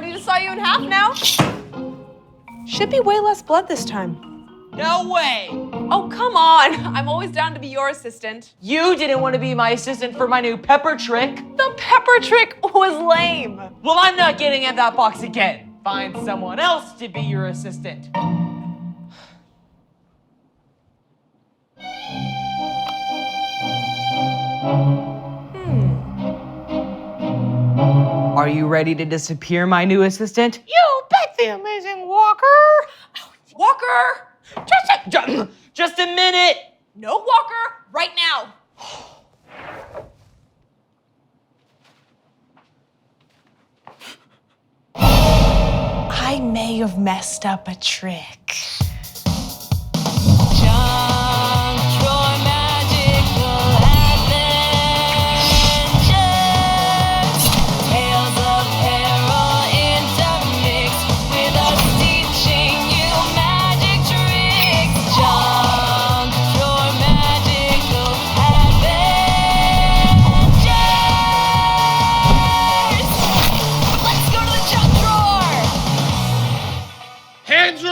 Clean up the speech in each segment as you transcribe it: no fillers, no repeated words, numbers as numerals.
ready to saw you in half now. Should be way less blood this time. No way! Oh, come on. I'm always down to be your assistant. You didn't want to be my assistant for my new pepper trick. The pepper trick was lame. Well, I'm not getting in that box again. Find someone else to be your assistant. Are you ready to disappear, my new assistant? You bet the amazing Walker. Walker! Just a minute! No Walker, right now. I may have messed up a trick.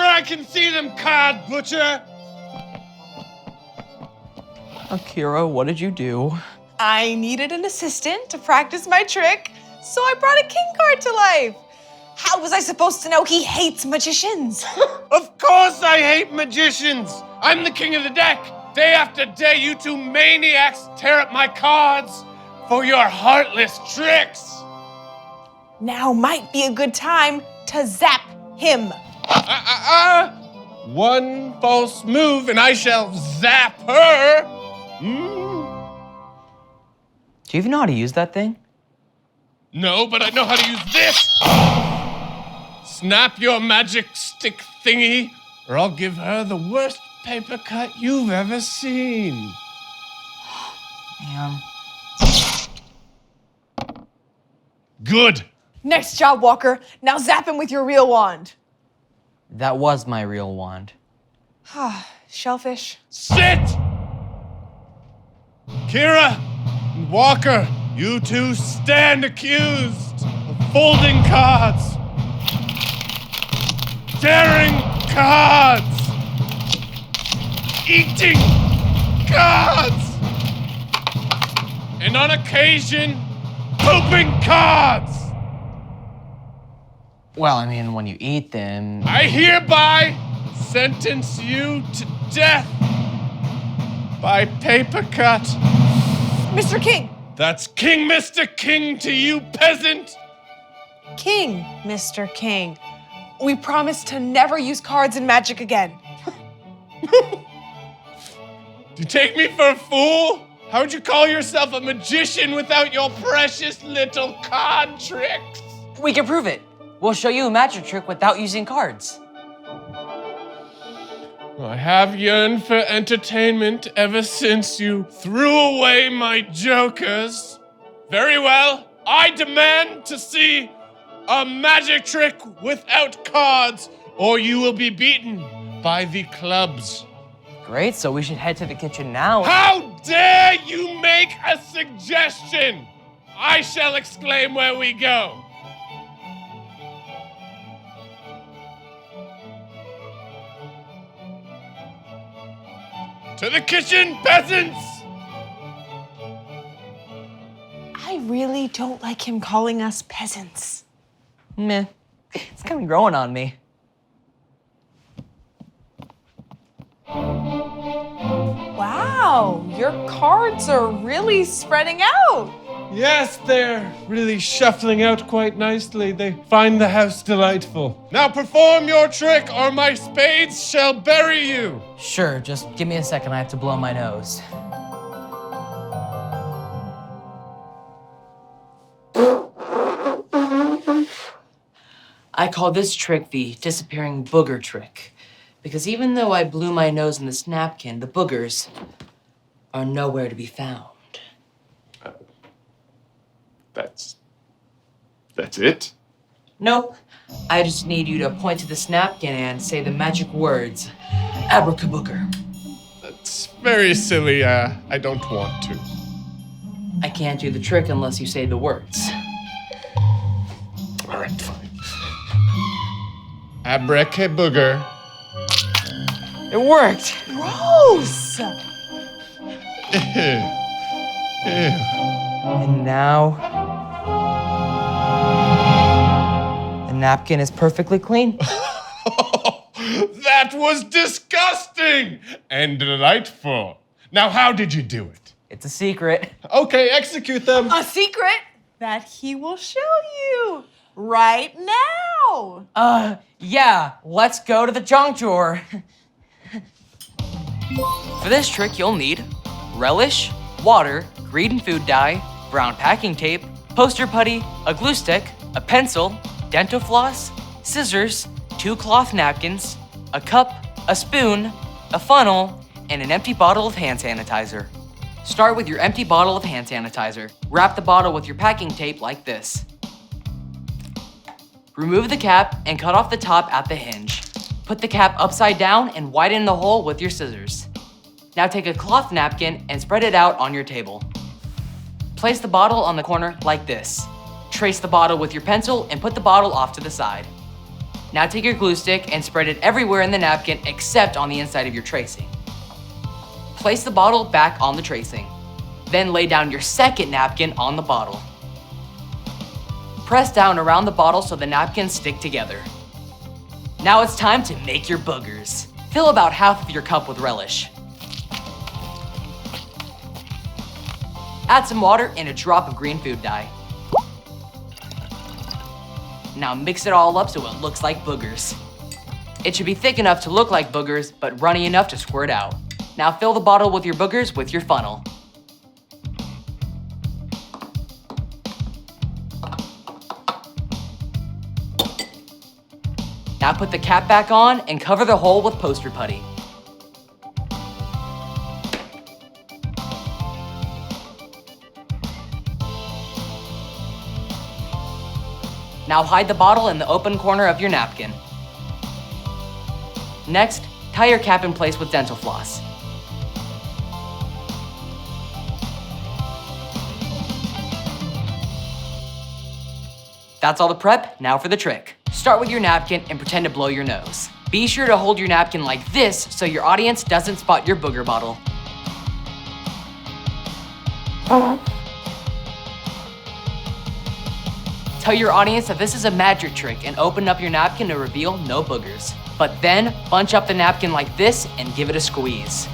I can see them, card butcher. Akira, what did you do? I needed an assistant to practice my trick, so I brought a king card to life. How was I supposed to know he hates magicians? Of course I hate magicians. I'm the king of the deck. Day after day, you two maniacs tear up my cards for your heartless tricks. Now might be a good time to zap him. One false move and I shall zap her. Do you even know how to use that thing? No, but I know how to use this. Snap your magic stick thingy, or I'll give her the worst paper cut you've ever seen. Man. Good. Nice job, Walker. Now zap him with your real wand. That was my real wand. Shellfish. Sit! Kira and Walker, you two stand accused of folding cards, tearing cards, eating cards, and on occasion, pooping cards. Well, I mean, when you eat them... I hereby sentence you to death by paper cut. Mr. King. That's King, Mr. King to you, peasant. King, Mr. King. We promise to never use cards in magic again. Do you take me for a fool? How would you call yourself a magician without your precious little card tricks? We can prove it. We'll show you a magic trick without using cards. I have yearned for entertainment ever since you threw away my jokers. Very well, I demand to see a magic trick without cards, or you will be beaten by the clubs. Great, so we should head to the kitchen now. How dare you make a suggestion? I shall exclaim where we go. To the kitchen, peasants! I really don't like him calling us peasants. Meh. It's kind of growing on me. Wow, your cards are really spreading out. Yes, they're really shuffling out quite nicely. They find the house delightful. Now perform your trick, or my spades shall bury you. Sure, just give me a second. I have to blow my nose. I call this trick the disappearing booger trick, because even though I blew my nose in this napkin, the boogers are nowhere to be found. That's it? Nope. I just need you to point to this napkin and say the magic words, abracabooger. That's very silly. I don't want to. I can't do the trick unless you say the words. All right, fine. Abracabooger. It worked. Gross! Ew. And now, the napkin is perfectly clean. That was disgusting and delightful. Now, how did you do it? It's a secret. Okay, execute them. A secret that he will show you right now. Yeah, let's go to the junk drawer. For this trick, you'll need relish, water, green food dye, brown packing tape, poster putty, a glue stick, a pencil, dental floss, scissors, 2 cloth napkins, a cup, a spoon, a funnel, and an empty bottle of hand sanitizer. Start with your empty bottle of hand sanitizer. Wrap the bottle with your packing tape like this. Remove the cap and cut off the top at the hinge. Put the cap upside down and widen the hole with your scissors. Now take a cloth napkin and spread it out on your table. Place the bottle on the corner like this. Trace the bottle with your pencil and put the bottle off to the side. Now take your glue stick and spread it everywhere in the napkin except on the inside of your tracing. Place the bottle back on the tracing. Then lay down your second napkin on the bottle. Press down around the bottle so the napkins stick together. Now it's time to make your boogers. Fill about half of your cup with relish. Add some water and a drop of green food dye. Now mix it all up so it looks like boogers. It should be thick enough to look like boogers, but runny enough to squirt out. Now fill the bottle with your boogers with your funnel. Now put the cap back on and cover the hole with poster putty. Now hide the bottle in the open corner of your napkin. Next, tie your cap in place with dental floss. That's all the prep, now for the trick. Start with your napkin and pretend to blow your nose. Be sure to hold your napkin like this so your audience doesn't spot your booger bottle. Tell your audience that this is a magic trick and open up your napkin to reveal no boogers. But then, bunch up the napkin like this and give it a squeeze.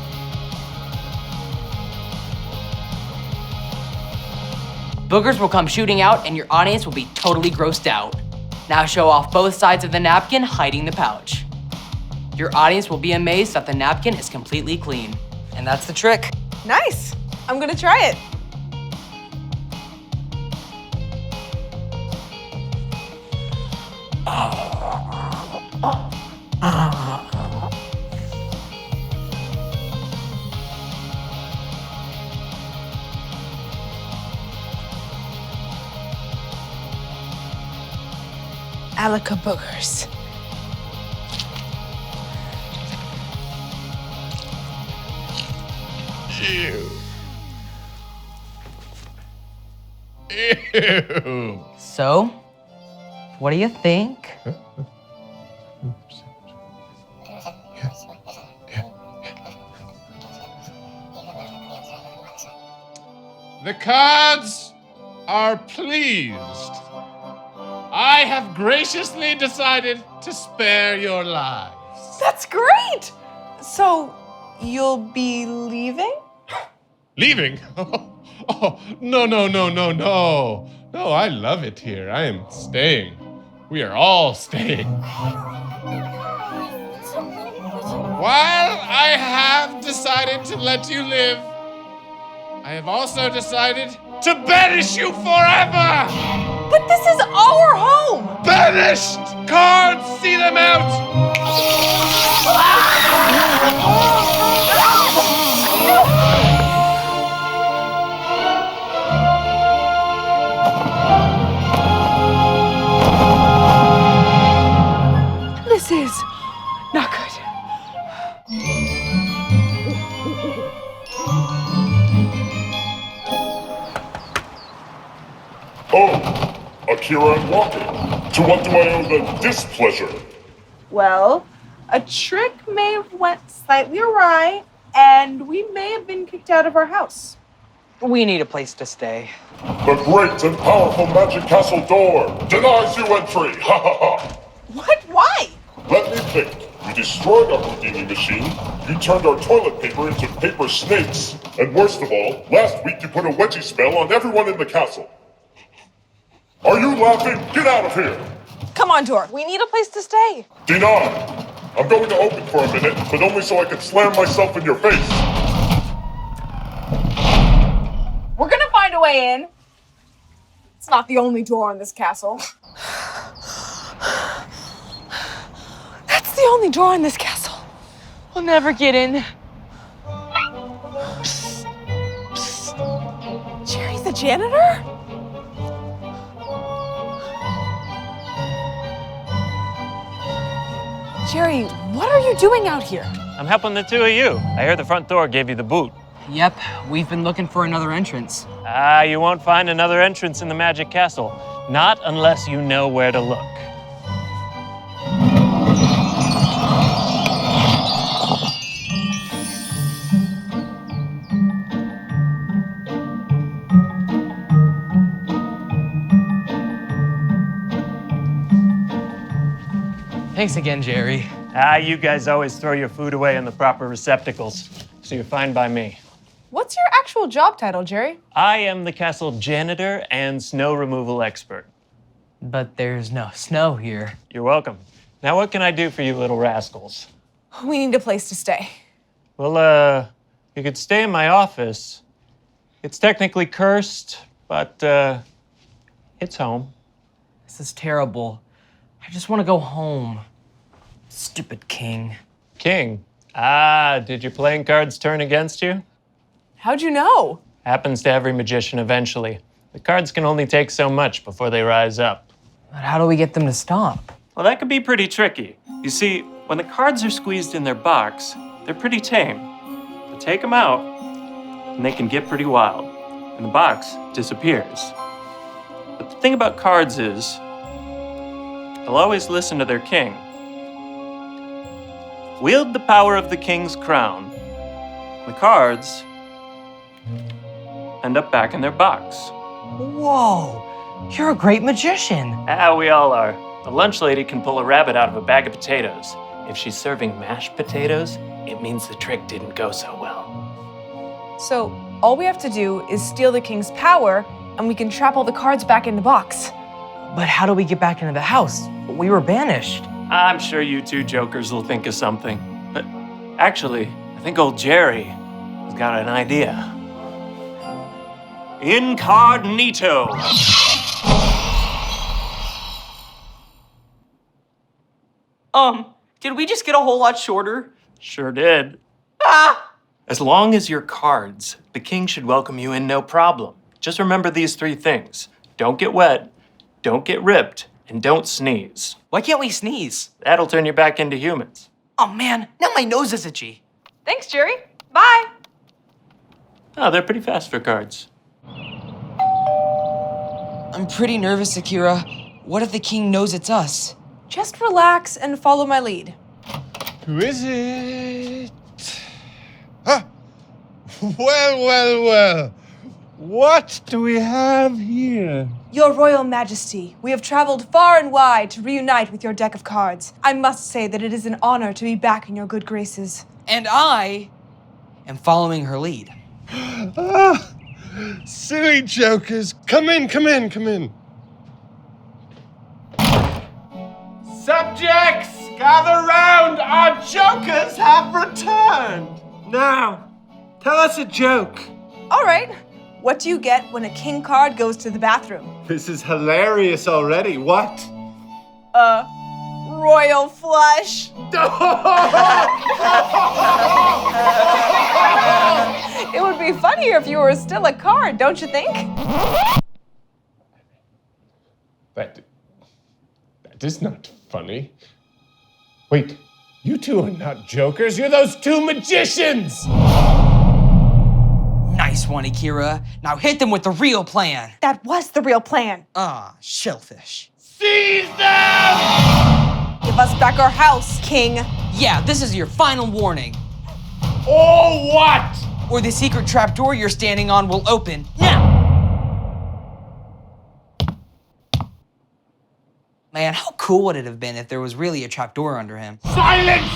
Boogers will come shooting out and your audience will be totally grossed out. Now show off both sides of the napkin, hiding the pouch. Your audience will be amazed that the napkin is completely clean. And that's the trick. Nice. I'm gonna try it. Alica boogers. Ew. Ew. So, what do you think? The cards are pleased. I have graciously decided to spare your lives. That's great. So, you'll be leaving? Leaving? Oh, no, no, no, no, no. No, I love it here. I am staying. We are all staying. While I have decided to let you live, I have also decided to banish you forever! But this is our home! Banished! Cards, see them out! This is not good. Oh, Akira and Walker. To what do I owe the displeasure? Well, a trick may have went slightly awry, and we may have been kicked out of our house. We need a place to stay. The great and powerful magic castle door denies you entry! Ha ha ha! What? Why? Let me think. You destroyed our Houdini machine, you turned our toilet paper into paper snakes, and worst of all, last week you put a wedgie spell on everyone in the castle. Are you laughing? Get out of here! Come on, door. We need a place to stay. Denied! I'm going to open for a minute, but only so I can slam myself in your face. We're gonna find a way in. It's not the only door in this castle. That's the only door in this castle. We'll never get in. Jerry's the janitor? Jerry, what are you doing out here? I'm helping the two of you. I heard the front door gave you the boot. Yep, we've been looking for another entrance. You won't find another entrance in the Magic Castle. Not unless you know where to look. Thanks again, Jerry. You guys always throw your food away in the proper receptacles, so you're fine by me. What's your actual job title, Jerry? I am the castle janitor and snow removal expert. But there's no snow here. You're welcome. Now what can I do for you little rascals? We need a place to stay. Well, you could stay in my office. It's technically cursed, but it's home. This is terrible. I just want to go home. Stupid king. King? Did your playing cards turn against you? How'd you know? Happens to every magician eventually. The cards can only take so much before they rise up. But how do we get them to stop? Well, that could be pretty tricky. You see, when the cards are squeezed in their box, they're pretty tame. But take them out, and they can get pretty wild, and the box disappears. But the thing about cards is, they'll always listen to their king. Wield the power of the king's crown. The cards end up back in their box. Whoa, you're a great magician. We all are. The lunch lady can pull a rabbit out of a bag of potatoes. If she's serving mashed potatoes, it means the trick didn't go so well. So, all we have to do is steal the king's power, and we can trap all the cards back in the box. But how do we get back into the house? We were banished. I'm sure you two jokers will think of something. But actually, I think old Jerry has got an idea. Incognito! Did we just get a whole lot shorter? Sure did. As long as you're cards, the king should welcome you in no problem. Just remember these three things. Don't get wet, don't get ripped, and don't sneeze. Why can't we sneeze? That'll turn you back into humans. Oh man, now my nose is itchy. Thanks, Jerry. Bye. Oh, they're pretty fast for cards. I'm pretty nervous, Akira. What if the king knows it's us? Just relax and follow my lead. Who is it? Ah! Well. What do we have here? Your Royal Majesty, we have traveled far and wide to reunite with your deck of cards. I must say that it is an honor to be back in your good graces. And I am following her lead. Silly jokers. Come in. Subjects, gather round. Our jokers have returned. Now, tell us a joke. All right. What do you get when a king card goes to the bathroom? This is hilarious already. What? Royal flush. It would be funnier if you were still a card, don't you think? That is not funny. Wait, you two are not jokers. You're those two magicians. Nice one, Akira. Now hit them with the real plan. That was the real plan. Shellfish. Seize them! Give bust back our house, King. Yeah, this is your final warning. Oh, what? Or the secret trapdoor you're standing on will open now. Man, how cool would it have been if there was really a trapdoor under him? Silence,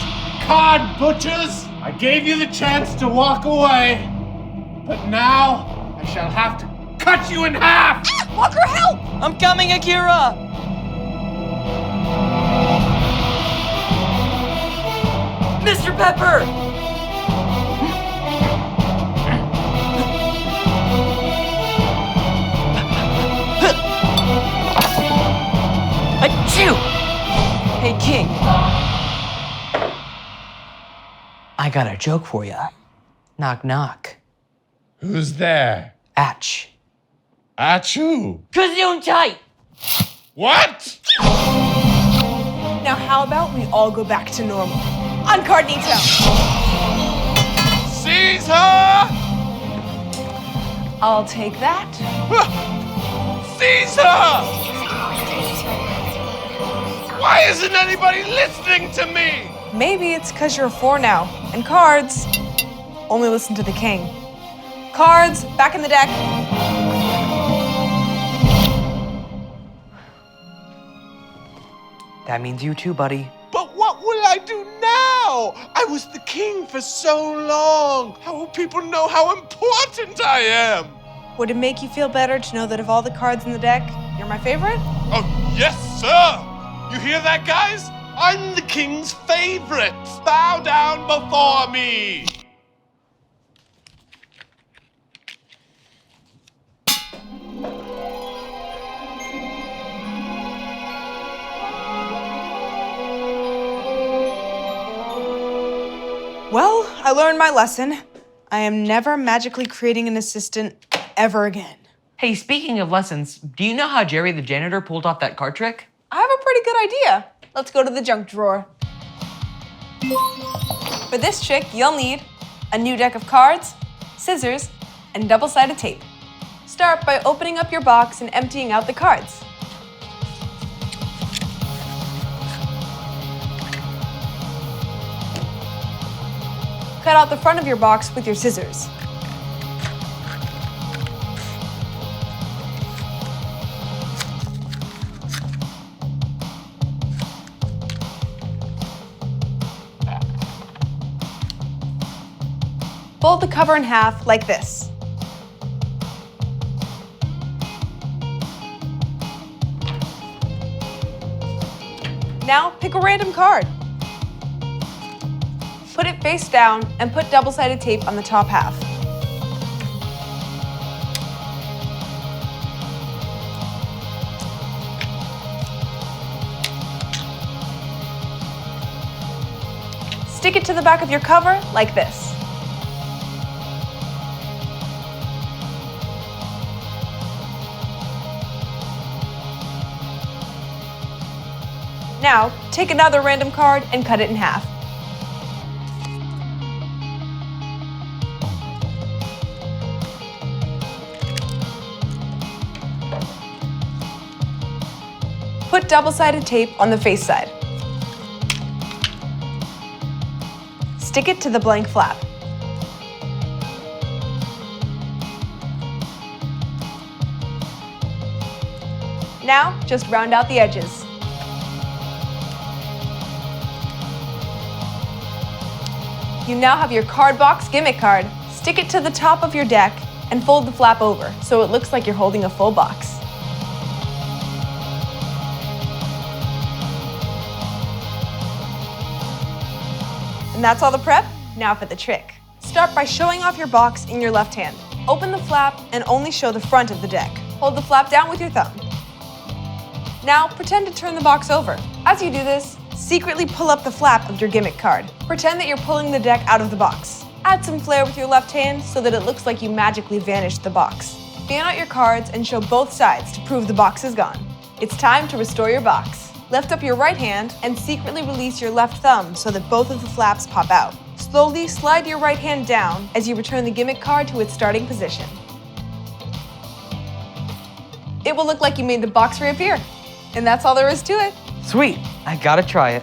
card butchers! I gave you the chance to walk away, but now I shall have to cut you in half! Ah, Walker, help! I'm coming, Akira! Mr. Pepper! Achoo! Hey, King. I got a joke for ya. Knock, knock. Who's there? Atch. Achoo. Gesundheit! What? Now how about we all go back to normal? On Cardnito! Seize her! I'll take that. Seize her! Why isn't anybody listening to me? Maybe it's because you're 4 now. And cards, only listen to the king. Cards, back in the deck. That means you too, buddy. But what will I do now? I was the king for so long. How will people know how important I am? Would it make you feel better to know that of all the cards in the deck, you're my favorite? Oh, yes, sir. You hear that, guys? I'm the king's favorite. Bow down before me. Well, I learned my lesson. I am never magically creating an assistant ever again. Hey, speaking of lessons, do you know how Jerry the janitor pulled off that card trick? I have a pretty good idea. Let's go to the junk drawer. For this trick, you'll need a new deck of cards, scissors, and double-sided tape. Start by opening up your box and emptying out the cards. Cut out the front of your box with your scissors. Fold the cover in half like this. Now pick a random card. Put it face down and put double-sided tape on the top half. Stick it to the back of your cover like this. Now, take another random card and cut it in half. Put double-sided tape on the face side. Stick it to the blank flap. Now, just round out the edges. You now have your card box gimmick card. Stick it to the top of your deck and fold the flap over so it looks like you're holding a full box. And that's all the prep. Now for the trick. Start by showing off your box in your left hand. Open the flap and only show the front of the deck. Hold the flap down with your thumb. Now pretend to turn the box over. As you do this, secretly pull up the flap of your gimmick card. Pretend that you're pulling the deck out of the box. Add some flair with your left hand so that it looks like you magically vanished the box. Fan out your cards and show both sides to prove the box is gone. It's time to restore your box. Lift up your right hand and secretly release your left thumb so that both of the flaps pop out. Slowly slide your right hand down as you return the gimmick card to its starting position. It will look like you made the box reappear. And that's all there is to it. Sweet, I gotta try it.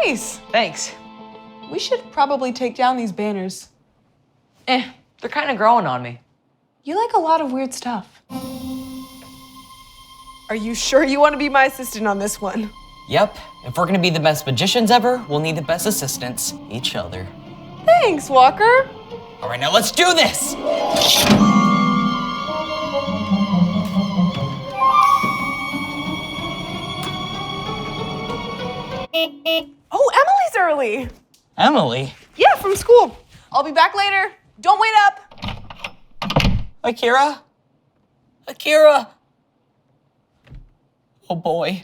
Nice. Thanks. We should probably take down these banners. They're kind of growing on me. You like a lot of weird stuff. Are you sure you want to be my assistant on this one? Yep, if we're gonna be the best magicians ever, we'll need the best assistants, each other. Thanks, Walker. All right, now let's do this! Oh, Emily's early. Emily? Yeah, from school. I'll be back later. Don't wait up. Akira? Akira? Oh boy.